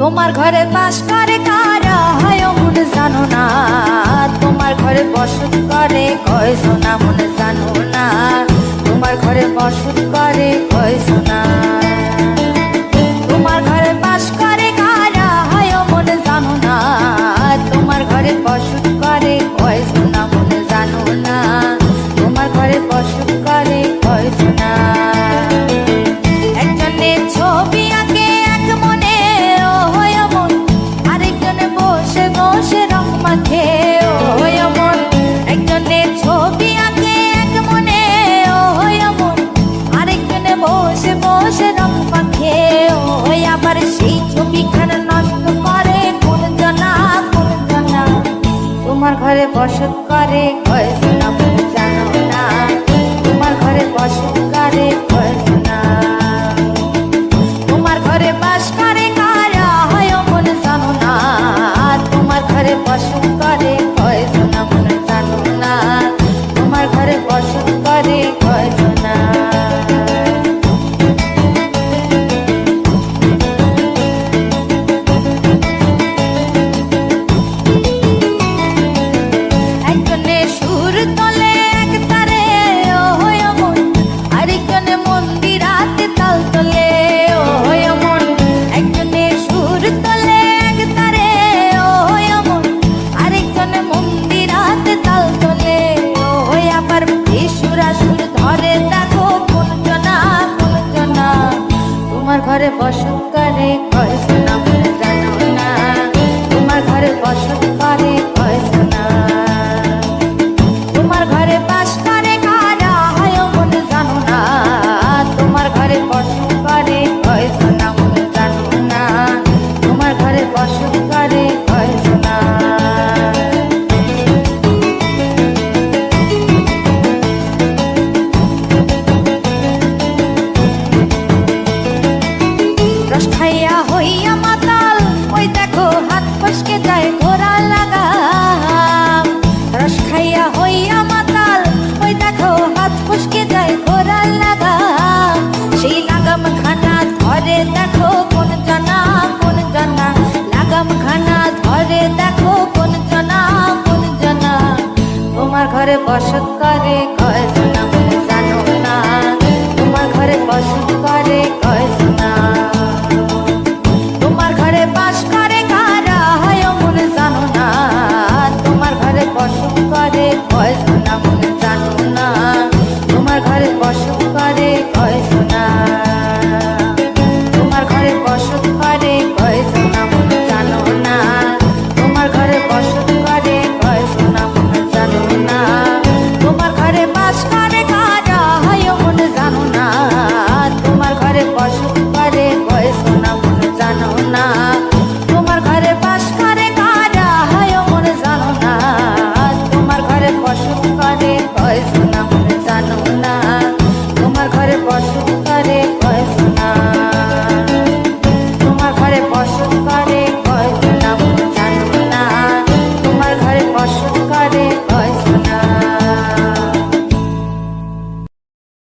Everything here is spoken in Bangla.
তোমার ঘরে বাস করে কারা হয় মন জানো না, তোমার ঘরে বসত করে কয়জনা মন জানো না, তোমার ঘরে বসত করে কয়জনা। তোমার ঘরে বাস করে কারা হয় মন জানো না, তোমার ঘরে বসত করে কয়জনা মন জানো না, তোমার ঘরে বসত করে কয়জনা। একজনের ছবি আঁকে এক মনে ও হয় মন, আরেকজনে বসে বসে রং মাখে ও হয় মন। একজনের ছবি আঁকে এক মনে ও হয় মন, আরেকজনে বসে বসে রং মাখে ও হয়। আবার সেই ছবিখানা নষ্ট করে কোন জনা কোন জনা, তোমার ঘরে বসত করে কয়জনা মন জানো না, তোমার ঘরে বসত করে কয়জনা। তোমার ঘরে বাস করে কারা হয় মন জানো না, তোমার ঘরে বসত করে কয়জনা মন জানো না, তোমার ঘরে বসত করে কয়জনা। একজনে সুর তোলে এক তারে ও হয় মন, আরেকজনে মন্দিরাতে তাল তোলে ও হয় মন। একজনে সুর তোলে এক তারে ও হয় মন, আরেকজনে মন্দিরাতে তাল তোলে ও হয়। আবার সুরা সুর ধরে দেখো কোন জনা কোন জনা, তোমার ঘরে বসত করে কয়জনা মন জানো না, তোমার ঘরে বসত করে কয়জনা। তোমার ঘরে বাস করে কারা হয় মন জানো না, তোমার ঘরে বসত করে কয়জনা মন জানো না, তোমার ঘরে বসত করে কয়জনা। রস খাইয়া হইয়া মাতাল ওই দেখো হাত ফসকে যায় ঘোড়া লাগাম। রস খাইয়া হইয়া মাতাল ওই দেখো হাত ফসকে যায় ঘোড়া লাগাম। সেই লাগাম খানা ধরে দেখো কোন জনা কোন জনা, লাগাম খানা ধরে দেখো কোন জনা কোন জনা, তোমার ঘরে বসত করে কয়জনা